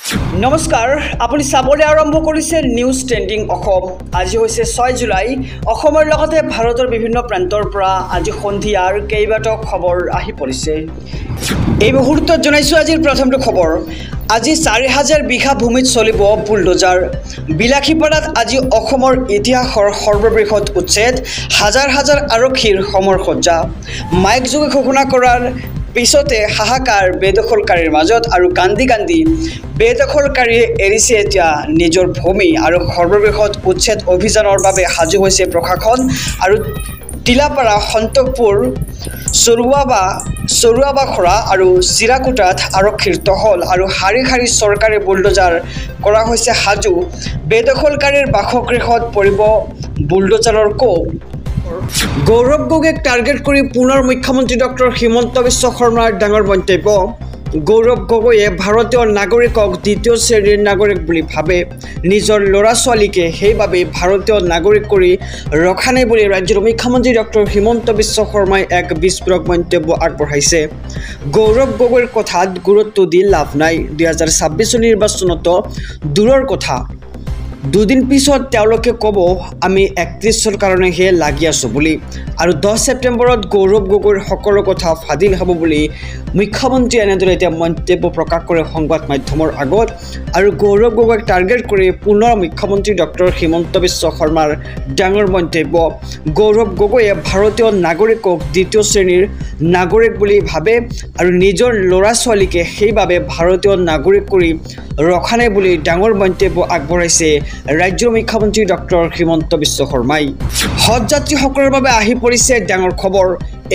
নমস্কাৰ, আপুনি চাবলৈ আৰম্ভ কৰিছে নিউজ ট্ৰেণ্ডিং অসম। আজি হৈছে 6 জুলাই। অসমৰ লগতে ভাৰতৰ বিভিন্ন প্ৰান্তৰ পৰা আজি সন্ধিয়াৰ কেইবাটাও খবৰ আহি পৰিছে। এই মুহূৰ্তত জনাইছোঁ আজিৰ প্ৰথমটো খবৰ। আজি 4000 বিঘা ভূমিত চলিব বুলডোজাৰ। বিলাসীপাৰাত আজি অসমৰ ইতিহাসৰ সৰ্ববৃহৎ উচ্ছেদ, হাজাৰ হাজাৰ আৰক্ষীৰ সমৰসজ্জা। মাইক যোগে ঘোষণা কৰাৰ পিছতে হাহাকাৰ বেদখলকাৰীৰ মাজত আৰু কান্দি কান্দি বেদখলকাৰীয়ে এৰিছে এতিয়া নিজৰ ভূমি আৰু সৰ্ববৃহৎ উচ্ছেদ অভিযানৰ বাবে সাজু হৈছে প্ৰশাসন। আৰু তিলাপাৰা, সন্তকপুৰ, চৰুৱাবাখৰা আৰু চিৰাকুটাত আৰক্ষীৰ টহল আৰু শাৰী শাৰী চৰকাৰী বুলডোজাৰ কৰা হৈছে সাজু। বেদখলকাৰীৰ বাসগৃহত পৰিব বুলডোজাৰৰ কোব। গৌৰৱ গগৈক টাৰ্গেট কৰি পুনৰ মুখ্যমন্ত্ৰী ডক্টৰ হিমন্ত বিশ্ব শৰ্মাৰ ডাঙৰ মন্তব্য। গৌৰৱ গগৈয়ে ভাৰতীয় নাগৰিকক দ্বিতীয় শ্ৰেণীৰ নাগৰিক বুলি ভাবে। নিজৰ ল'ৰা ছোৱালীকে সেইবাবে ভাৰতীয় নাগৰিক কৰি ৰখা নাই বুলি ৰাজ্যৰ মুখ্যমন্ত্ৰী ডক্টৰ হিমন্ত বিশ্ব শৰ্মাই এক বিস্ফোৰক মন্তব্য আগবঢ়াইছে। গৌৰৱ গগৈৰ কথাত গুৰুত্ব দি লাভ নাই। 2026 নিৰ্বাচনতো দূৰৰ কথা, দুদিন পিছত তেওঁলোকে ক'ব আমি 31ৰ কাৰণেহে লাগি আছোঁ বুলি। আৰু 10 ছেপ্টেম্বৰত গৌৰৱ গগৈৰ সকলো কথা ফাদিল হ'ব বুলি মুখ্যমন্ত্ৰীয়ে এনেদৰে এতিয়া মন্তব্য প্ৰকাশ কৰে সংবাদ মাধ্যমৰ আগত। আৰু গৌৰৱ গগৈক টাৰ্গেট কৰি পুনৰ মুখ্যমন্ত্ৰী ডক্টৰ হিমন্ত বিশ্ব শৰ্মাৰ ডাঙৰ মন্তব্য। গৌৰৱ গগৈয়ে ভাৰতীয় নাগৰিকক দ্বিতীয় শ্ৰেণীৰ নাগৰিক বুলি ভাবে আৰু নিজৰ ল'ৰা ছোৱালীকে সেইবাবে ভাৰতীয় নাগৰিক কৰি ৰখা নাই বুলি ডাঙৰ মন্তব্য আগবঢ়াইছে ৰাজ্যৰ মুখ্যমন্ত্ৰী ডক্টৰ হিমন্ত বিশ্ব শৰ্মাই। হজ যাত্ৰীসকলৰ বাবে আহি পৰিছে ডাঙৰ খবৰ।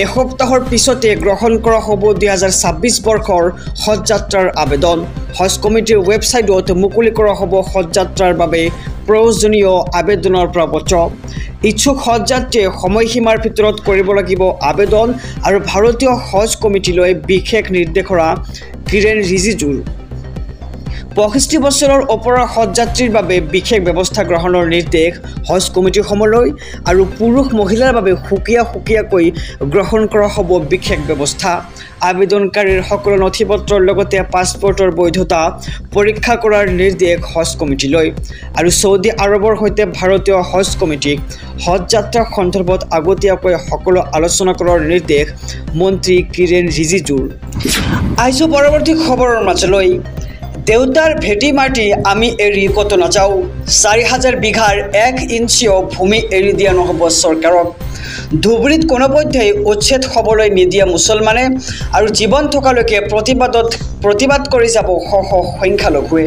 এসপ্তাহৰ পিছতে গ্ৰহণ কৰা হ'ব 2026 বৰ্ষৰ হজ যাত্ৰাৰ আবেদন। হজ কমিটিৰ ৱেবছাইটত মুকলি কৰা হ'ব হজ যাত্ৰাৰ বাবে প্ৰয়োজনীয় আবেদনৰ প্ৰপত্ৰ। ইচ্ছুক হজ যাত্ৰীয়ে সময়সীমাৰ ভিতৰত কৰিব লাগিব আবেদন। আৰু ভাৰতীয় হজ কমিটিলৈ বিশেষ নিৰ্দেশনা কিৰেণ ৰিজিজুৰ। 65 বছৰৰ ওপৰৰ হজ যাত্ৰীৰ বাবে বিশেষ ব্যৱস্থা গ্ৰহণৰ নিৰ্দেশ হজ কমিটিসমূহলৈ। আৰু পুৰুষ মহিলাৰ বাবে সুকীয়াকৈ গ্ৰহণ কৰা হ'ব বিশেষ ব্যৱস্থা। আবেদনকাৰীৰ সকলো নথি পত্ৰৰ লগতে পাছপৰ্টৰ বৈধতা পৰীক্ষা কৰাৰ নিৰ্দেশ হজ কমিটিলৈ। আৰু ছৌদি আৰবৰ সৈতে ভাৰতীয় হজ কমিটিক হজ যাত্ৰা সন্দৰ্ভত আগতীয়াকৈ সকলো আলোচনা কৰাৰ নিৰ্দেশ মন্ত্ৰী কিৰেণ ৰিজিজুৰ। আহিছোঁ পৰৱৰ্তী খবৰৰ মাজলৈ। দেউতাৰ ভেটি মাটি আমি এৰি ক'তো নাযাওঁ। 4000 বিঘাৰ 1 ইঞ্চিও ভূমি এৰি দিয়া নহ'ব চৰকাৰক। ধুবুৰীত কোনোপধ্যেই উচ্ছেদ হ'বলৈ নিদিয়ে মুছলমানে। আৰু জীৱন থকালৈকে প্ৰতিবাদ কৰি যাব সংখ্যালঘুৱে।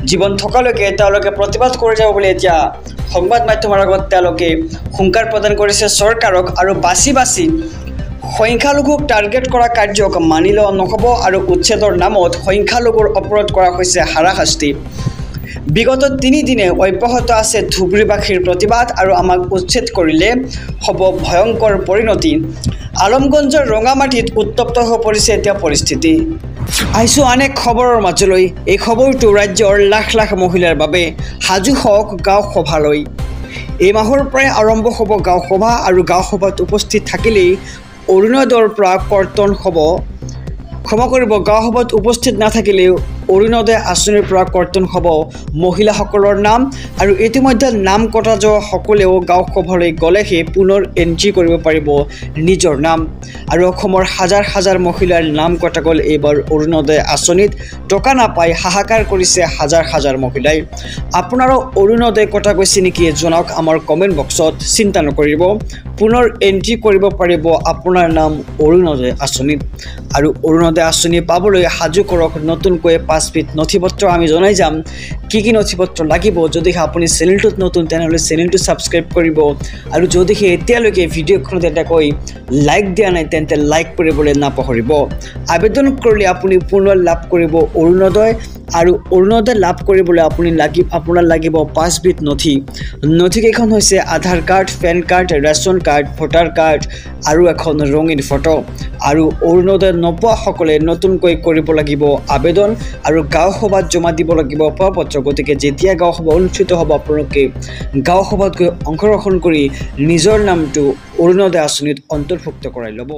জীৱন থকালৈকে তেওঁলোকে প্ৰতিবাদ কৰি যাব বুলি এতিয়া সংবাদ মাধ্যমৰ আগত তেওঁলোকে হুংকাৰ প্ৰদান কৰিছে চৰকাৰক। আৰু বাছি সংখ্যালঘুক টাৰ্গেট কৰা কাৰ্যক মানিলেও নহ'ব। আৰু উচ্ছেদৰ নামত সংখ্যালঘুৰ ওপৰত কৰা হৈছে হাৰাশাস্তি। বিগত 3 দিনে অব্যাহত আছে ধুবুৰীবাসীৰ প্ৰতিবাদ। আৰু আমাক উচ্ছেদ কৰিলে হ'ব ভয়ংকৰ পৰিণতি। আলমগঞ্জৰ ৰঙামাটিত উত্তপ্ত হৈ পৰিছে এতিয়া পৰিস্থিতি। আহিছোঁ আন এক খবৰৰ মাজলৈ। এই খবৰটো ৰাজ্যৰ লাখ লাখ মহিলাৰ বাবে। সাজু হওক গাঁও সভালৈ। এই মাহৰ পৰাই আৰম্ভ হ'ব গাঁও সভা। আৰু গাঁও সভাত উপস্থিত থাকিলেই অৰুণোদয়ৰ পৰা কৰ্তন হ'ব। গাঁও সভাত উপস্থিত নাথাকিলেও অৰুণোদয় আঁচনিৰ পৰা কৰ্তন হ'ব মহিলাসকলৰ নাম। আৰু ইতিমধ্যে নাম কটা যোৱা সকলেও গাঁও সভালৈ গ'লেহে পুনৰ এণ্ট্ৰি কৰিব পাৰিব নিজৰ নাম। আৰু অসমৰ হাজাৰ হাজাৰ মহিলাৰ নাম কটা গ'ল এইবাৰ অৰুণোদয় আঁচনিত। টকা নাপাই হাহাকাৰ কৰিছে হাজাৰ হাজাৰ মহিলাই। আপোনাৰো অৰুণোদয় কটা গৈছে নেকি জনাওক আমাৰ কমেণ্ট বক্সত। চিন্তা নকৰিব, পুনৰ এণ্ট্ৰি কৰিব পাৰিব আপোনাৰ নাম অৰুণোদয় আঁচনিত। আৰু অৰুণোদয় আঁচনি পাবলৈ সাজু কৰক নতুনকৈ 5 বিধ নথিপত্ৰ। আমি জনাই যাম কি নথিপত্ৰ লাগিব। যদিহে আপুনি চেনেলটোত নতুন তেনেহ'লে চেনেলটো ছাবস্ক্ৰাইব কৰিব। আৰু যদিহে এতিয়ালৈকে ভিডিঅ'খনত এটাকৈ লাইক দিয়া নাই তেন্তে লাইক কৰিবলৈ নাপাহৰিব। আবেদন কৰিলে আপুনি পুনৰ লাভ কৰিব অৰুণোদয়। আৰু অৰুণোদয় লাভ কৰিবলৈ আপোনাৰ লাগিব 5 বিধ নথিকেইখন হৈছে Aadhaar card, pan card, ration card, voter card আৰু এখন ৰঙীন ফটো। আৰু অৰুণোদয় নোপোৱাসকলে নতুনকৈ কৰিব লাগিব আবেদন। আৰু গাঁও সভাত জমা দিব লাগিব প্ৰপত্ৰ। গতিকে যেতিয়া গাঁও সভা অনুষ্ঠিত হ'ব আপোনালোকে গাঁও সভাত গৈ অংশগ্ৰহণ কৰি নিজৰ নামটো অৰুণোদয় আঁচনিত অন্তৰ্ভুক্ত কৰাই ল'ব।